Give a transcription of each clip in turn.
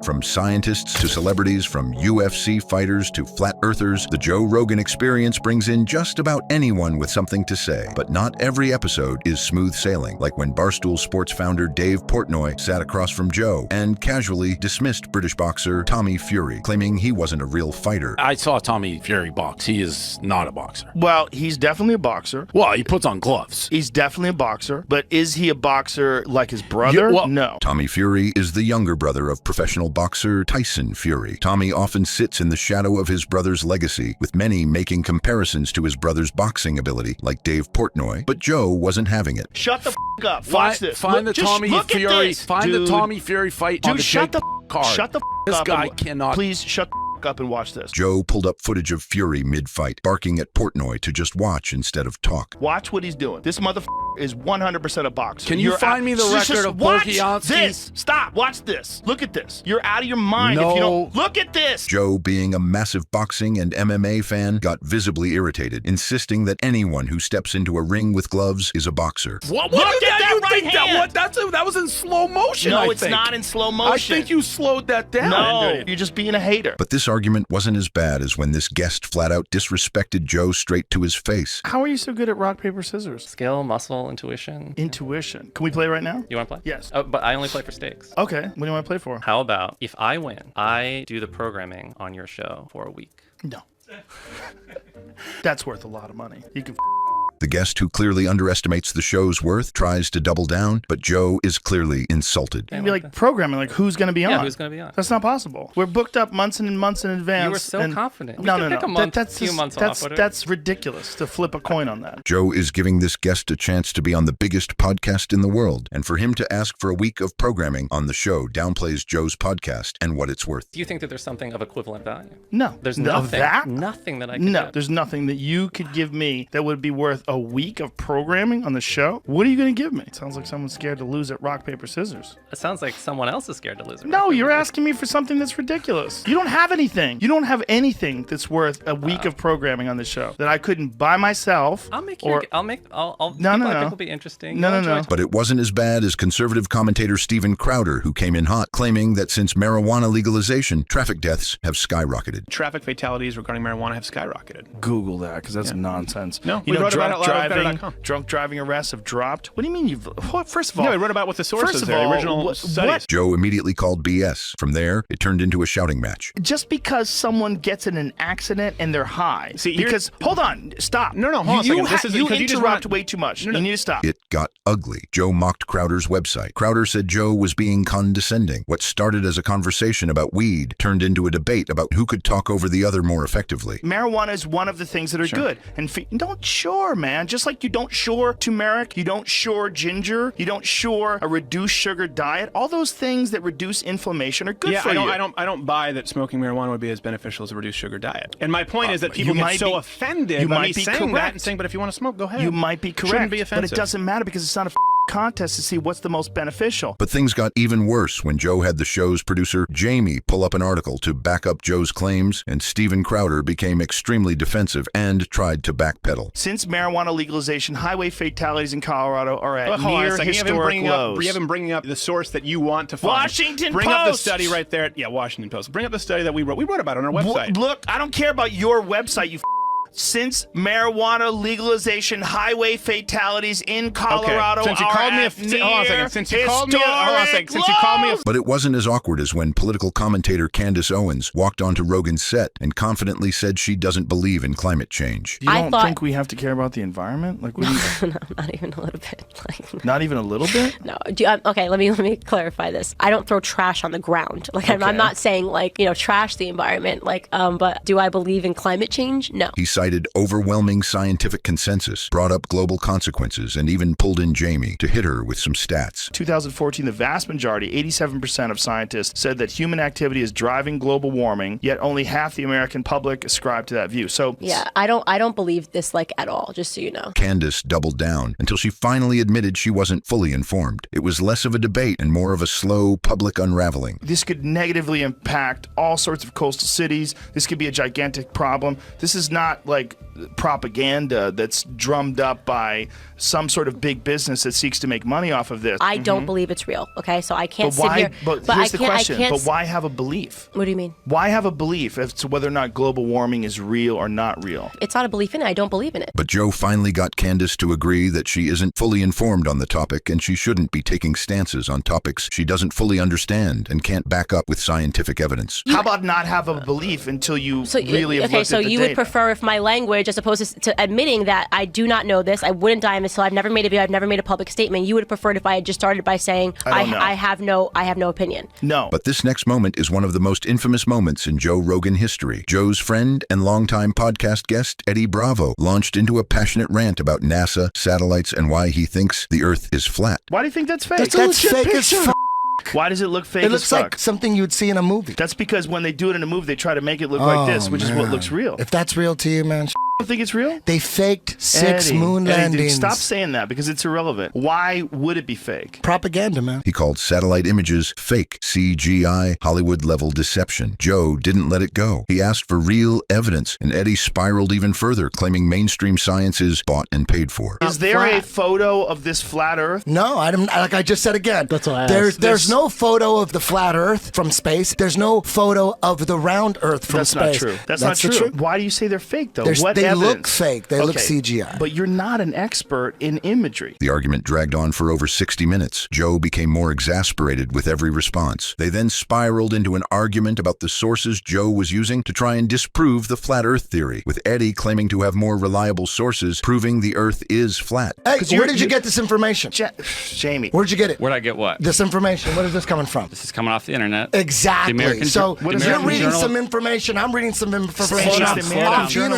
From scientists to celebrities, from UFC fighters to flat earthers, the Joe Rogan Experience brings in just about anyone with something to say. But not every episode is smooth sailing, like when Barstool Sports founder Dave Portnoy sat across from Joe and casually dismissed British boxer Tommy Fury, claiming he wasn't a real fighter. I saw Tommy Fury box. He is not a boxer. Well, he's definitely a boxer. Well, he puts on gloves. He's definitely a boxer, but is he a boxer like his brother? No. Tommy Fury is the younger brother of professional boxer Tyson Fury. Tommy often sits in the shadow of his brother's legacy, with many making comparisons to his brother's boxing ability, like Dave Portnoy, but Joe wasn't having it. Shut the up. Watch this. Find the Tommy Fury. Find the Tommy Fury fight on the shut Jake the card. Shut the This up. guy cannot. Please shut the up and watch this. Joe pulled up footage of Fury mid-fight, barking at Portnoy to just watch instead of talk. Watch what he's doing. This motherfucker is 100% a boxer. Can you find me the record of Watch this. Stop. Watch this. Look at this. You're out of your mind if you don't. Look at this. Joe, being a massive boxing and MMA fan, got visibly irritated, insisting that anyone who steps into a ring with gloves is a boxer. What? Look at that right hand. That was in slow motion. No, I it's think. not in slow motion. I think you slowed that down. No, you're just being a hater. But this argument wasn't as bad as when this guest flat out disrespected Joe straight to his face. How are you so good at rock, paper, scissors? Skill, muscle, intuition. Intuition. Can we play right now? You want to play? Yes. Oh, but I only play for stakes. Okay. What do you want to play for? How about if I win, I do the programming on your show for a week? No. That's worth a lot of money. You can The guest, who clearly underestimates the show's worth, tries to double down, but Joe is clearly insulted. It'd be like programming, like who's going to be on. Yeah, who's going to be on? That's not possible. We're booked up months and months in advance. You were so confident. No. Pick a month, few months off. That's ridiculous to flip a coin on that. Joe is giving this guest a chance to be on the biggest podcast in the world, and for him to ask for a week of programming on the show downplays Joe's podcast and what it's worth. Do you think that there's something of equivalent value? No. There's nothing. Nothing that I can do. There's nothing that you could give me that would be worth a week of programming on the show. What are you going to give me? It sounds like someone's scared to lose at rock, paper, scissors. It sounds like someone else is scared to lose. No, you're asking me for something that's ridiculous. You don't have anything. You don't have anything that's worth a week of programming on the show that I couldn't buy myself. I'll make. No. I think will be interesting. No. But it wasn't as bad as conservative commentator Steven Crowder, who came in hot, claiming that since marijuana legalization, traffic deaths have skyrocketed. Traffic fatalities regarding marijuana have skyrocketed. Google that, because that's nonsense. No, we wrote about it live at better.com. Drunk driving arrests have dropped. What do you mean you've... First of all... No, we wrote about what the sources are, the original studies. Joe immediately called BS. From there, it turned into a shouting match. Just because someone gets in an accident and they're high... Hold on, stop. No, hold on a second. You interrupt way too much. You need to stop. It got ugly. Joe mocked Crowder's website. Crowder said Joe was being condescending. What started as a conversation about weed turned into a debate about who could talk over the other more effectively. Marijuana is one of the things that are good. And man. Just like you don't turmeric, you don't ginger, you don't a reduced sugar diet. All those things that reduce inflammation are good for you. I don't buy that smoking marijuana would be as beneficial as a reduced sugar diet. And my point is that people get so offended by me saying that and saying, but if you want to smoke, go ahead. You might be correct. Shouldn't be offensive. But it doesn't matter because it's not a contest to see what's the most beneficial. But things got even worse when Joe had the show's producer Jamie pull up an article to back up Joe's claims, and Steven Crowder became extremely defensive and tried to backpedal. Since marijuana legalization, highway fatalities in Colorado are at near historic lows. You haven't bringing up the source that you want to find. Washington Post. Bring up the study right there. Yeah, Washington Post. Bring up the study that we wrote. We wrote about it on our website. Look, I don't care about your website, you Since marijuana legalization, highway fatalities in Colorado Since you called me a But it wasn't as awkward as when political commentator Candace Owens walked onto Rogan's set and confidently said she doesn't believe in climate change. You don't think we have to care about the environment? Like, no, not even a little bit. Not even a little bit? No. Okay, let me clarify this. I don't throw trash on the ground. Like, I'm not saying trash the environment. But do I believe in climate change? No. He cited overwhelming scientific consensus, brought up global consequences, and even pulled in Jamie to hit her with some stats. 2014, the vast majority, 87% of scientists, said that human activity is driving global warming, yet only half the American public ascribe to that view. So yeah, I don't believe this at all, just so you know. Candace doubled down until she finally admitted she wasn't fully informed. It was less of a debate and more of a slow public unraveling. This could negatively impact all sorts of coastal cities. This could be a gigantic problem. This is not like propaganda that's drummed up by some sort of big business that seeks to make money off of this. I don't believe it's real. Okay, so I can't sit here. But here's the question. But why have a belief? What do you mean? Why have a belief as to whether or not global warming is real or not real? It's not a belief in it. I don't believe in it. But Joe finally got Candace to agree that she isn't fully informed on the topic and she shouldn't be taking stances on topics she doesn't fully understand and can't back up with scientific evidence. How about not have a belief until you really have looked at the data? Okay, so you would prefer if my language, as opposed to admitting that I do not know this, I wouldn't die on this hill, I've never made a video, I've never made a public statement, you would have preferred if I had just started by saying I have no opinion. No. But this next moment is one of the most infamous moments in Joe Rogan history. Joe's friend and longtime podcast guest, Eddie Bravo, launched into a passionate rant about NASA, satellites, and why he thinks the Earth is flat. Why do you think that's fake? That's fake as f***. Why does it look fake? It looks like something you would see in a movie. That's because when they do it in a movie, they try to make it look like this, which is what looks real. If that's real to you, man. You don't think it's real? They faked 6 moon landings. Dude, stop saying that because it's irrelevant. Why would it be fake? Propaganda, man. He called satellite images fake, CGI, Hollywood-level deception. Joe didn't let it go. He asked for real evidence, and Eddie spiraled even further, claiming mainstream science is bought and paid for. Is there a photo of this flat Earth? No, like I just said again. That's all I asked. There's no photo of the flat Earth from space. There's no photo of the round Earth from space. That's not true. That's not true. Why do you say they're fake, though? They look fake. They look CGI. But you're not an expert in imagery. The argument dragged on for over 60 minutes. Joe became more exasperated with every response. They then spiraled into an argument about the sources Joe was using to try and disprove the flat Earth theory, with Eddie claiming to have more reliable sources proving the Earth is flat. Hey, where did you get this information? Jamie. Where'd you get it? Where'd I get what? This information. Where is this coming from? This is coming off the internet. Exactly. So you're reading some information. I'm reading some information off the internet. You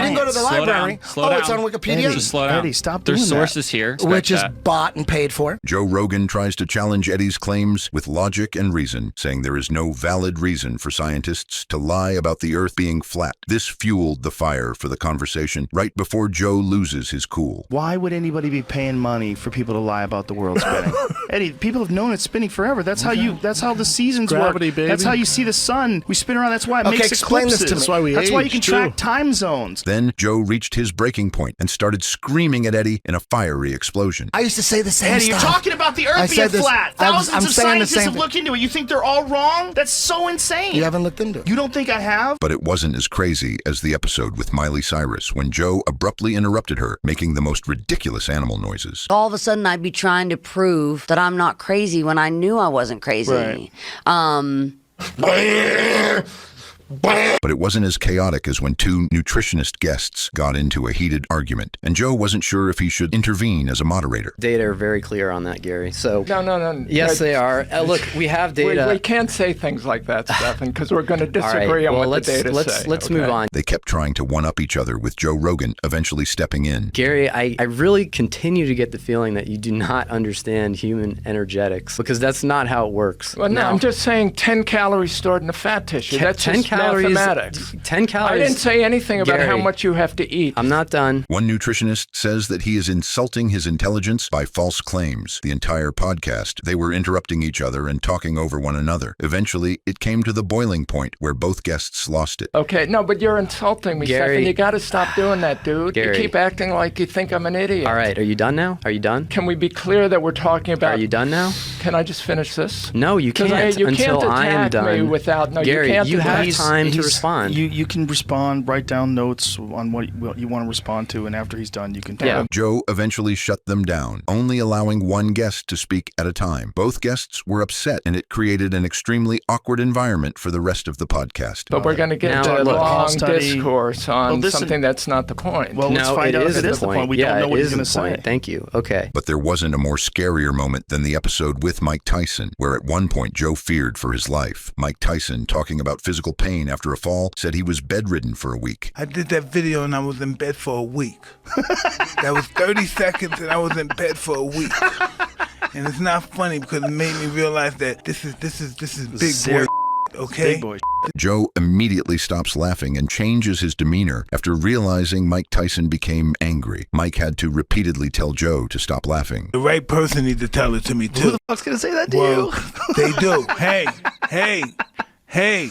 didn't go to the library. It's on Wikipedia? Eddie, just slow down. Eddie, stop doing There's that. sources here. Which is bought and paid for. Joe Rogan tries to challenge Eddie's claims with logic and reason, saying there is no valid reason for scientists to lie about the Earth being flat. This fueled the fire for the conversation right before Joe loses his cool. Why would anybody be paying money for people to lie about the world spinning? Eddie, people have known it's spinning forever. That's how the seasons Gravity, work. baby. That's how you see the sun. We spin around. That's why it makes eclipses. This to me. That's why we That's why you age, can track time zones. Then Joe reached his breaking point and started screaming at Eddie in a fiery explosion. I used to say the same Eddie, stuff. you're talking about the Earth being flat. Thousands of scientists have looked into it. You think they're all wrong? That's so insane. You haven't looked into it. You don't think I have? But it wasn't as crazy as the episode with Miley Cyrus when Joe abruptly interrupted her, making the most ridiculous animal noises. All of a sudden, I'd be trying to prove that I'm not crazy when I knew I wasn't crazy. Right. But it wasn't as chaotic as when 2 nutritionist guests got into a heated argument, and Joe wasn't sure if he should intervene as a moderator. Data are very clear on that, Gary. So No. Yes, they are. Look, we have data. We can't say things like that, Stephen, because we're going to disagree on what the data say. Let's move on. They kept trying to one-up each other, with Joe Rogan eventually stepping in. Gary, I really continue to get the feeling that you do not understand human energetics, because that's not how it works. Well, no, I'm just saying 10 calories stored in the fat tissue. That's 10 just calories. mathematics. 10 calories. I didn't say anything about Gary, how much you have to eat. I'm not done. One nutritionist says that he is insulting his intelligence by false claims. The entire podcast, they were interrupting each other and talking over one another. Eventually, it came to the boiling point where both guests lost it. Okay, no, but you're insulting me, Gary, Stephen. You got to stop doing that, dude. Gary. You keep acting like you think I'm an idiot. All right, are you done now? Are you done? Can we be clear that we're talking about... Are you done now? Can I just finish this? No, you can't until I am done. Me without... No, Gary, you have He's- time to respond. You can respond, write down notes on what you want to respond to, and after he's done, you can talk. Yeah. Joe eventually shut them down, only allowing one guest to speak at a time. Both guests were upset, and it created an extremely awkward environment for the rest of the podcast. But we're going to get Now, into a look, long study- discourse on Well, something that's not the point. Well, let's No, find it out is if it is the point. We don't know what he's going to say. Thank you. Okay. But there wasn't a more scarier moment than the episode with Mike Tyson, where at one point Joe feared for his life. Mike Tyson, talking about physical pain after a fall, said he was bedridden for a week. I did that video and I was in bed for a week. That was 30 seconds and I was in bed for a week. And it's not funny because it made me realize that this is big boy, okay? Big boy. Joe immediately stops laughing and changes his demeanor after realizing Mike Tyson became angry. Mike had to repeatedly tell Joe to stop laughing. The right person needs to tell it to me too. Who the fuck's going to say that to Well, you? they do. Hey.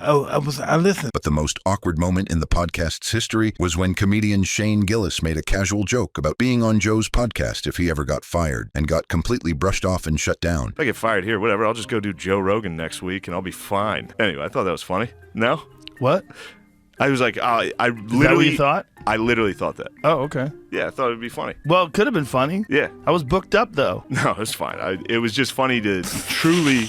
I listened. But the most awkward moment in the podcast's history was when comedian Shane Gillis made a casual joke about being on Joe's podcast if he ever got fired, and got completely brushed off and shut down. If I get fired here, whatever, I'll just go do Joe Rogan next week and I'll be fine. Anyway, I thought that was funny. No? What? I was like, I literally... Is that what you thought? I literally thought that. Oh, okay. Yeah, I thought it would be funny. Well, it could have been funny. Yeah. I was booked up, though. No, it's fine. It was just funny to truly...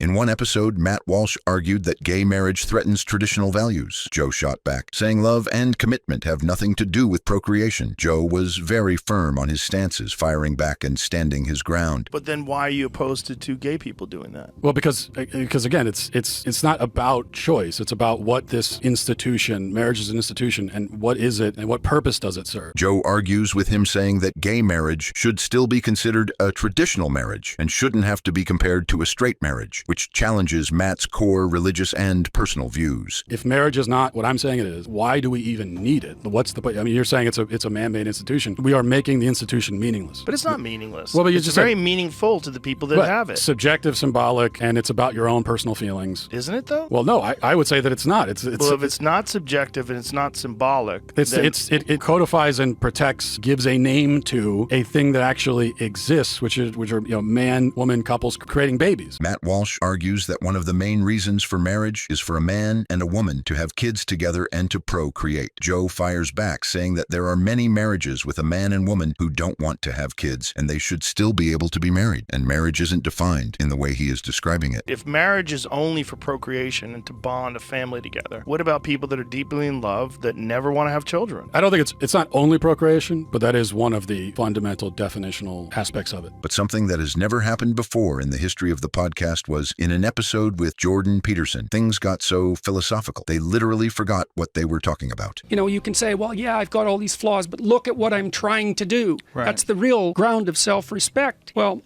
In one episode, Matt Walsh argued that gay marriage threatens traditional values. Joe shot back, saying love and commitment have nothing to do with procreation. Joe was very firm on his stances, firing back and standing his ground. But then why are you opposed to two gay people doing that? Well, because again, it's not about choice. It's about what this institution, marriage is an institution, and what is it, and what purpose does it serve? Joe argues with him saying that gay marriage should still be considered a traditional marriage and shouldn't have to be compared to a straight marriage, which challenges Matt's core religious and personal views. If marriage is not what I'm saying it is, why do we even need it? What's the point? I mean, you're saying it's a man-made institution. We are making the institution meaningless. But it's not meaningless. Well, but it's just very meaningful to the people that have it. Subjective, symbolic, and it's about your own personal feelings. Isn't it, though? Well, no, I would say that it's not. Well, if it's not subjective and it's not symbolic, it codifies and protects, gives a name to a thing that actually exists, which are man, woman couples creating babies. Matt Walsh argues that one of the main reasons for marriage is for a man and a woman to have kids together and to procreate. Joe fires back, saying that there are many marriages with a man and woman who don't want to have kids, and they should still be able to be married. And marriage isn't defined in the way he is describing it. If marriage is only for procreation and to bond a family together, what about people that are deeply in love that never want to have children? I don't think it's not only procreation, but that is one of the fundamental definitional aspects of it. But something that has never happened before in the history of the podcast was in an episode with Jordan Peterson. Things got so philosophical, they literally forgot what they were talking about. You can say, well, yeah, I've got all these flaws, but look at what I'm trying to do. Right. That's the real ground of self-respect. Well,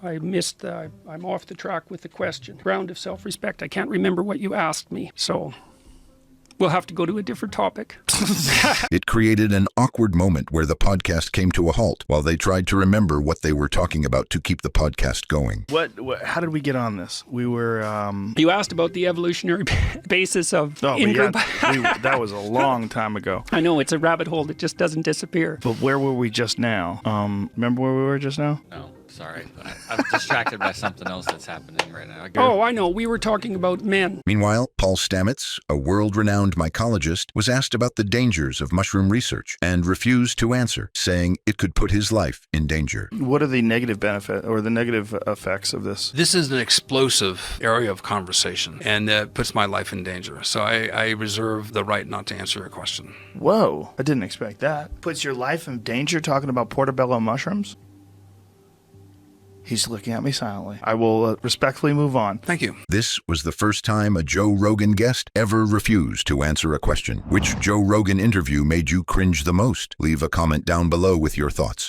I'm off the track with the question. Ground of self-respect. I can't remember what you asked me, so we'll have to go to a different topic. It created an awkward moment where the podcast came to a halt while they tried to remember what they were talking about to keep the podcast going. How did we get on this? We were... You asked about the evolutionary basis of in-group. That was a long time ago. I know, it's a rabbit hole that just doesn't disappear. But where were we just now? Remember where we were just now? No. Sorry, I'm distracted by something else that's happening right now. Oh, I know. We were talking about men. Meanwhile, Paul Stamets, a world-renowned mycologist, was asked about the dangers of mushroom research and refused to answer, saying it could put his life in danger. What are the negative benefit or the negative effects of this? This is an explosive area of conversation, and that puts my life in danger. So I reserve the right not to answer your question. Whoa, I didn't expect that. Puts your life in danger talking about portobello mushrooms? He's looking at me silently. I will respectfully move on. Thank you. This was the first time a Joe Rogan guest ever refused to answer a question. Which Joe Rogan interview made you cringe the most? Leave a comment down below with your thoughts.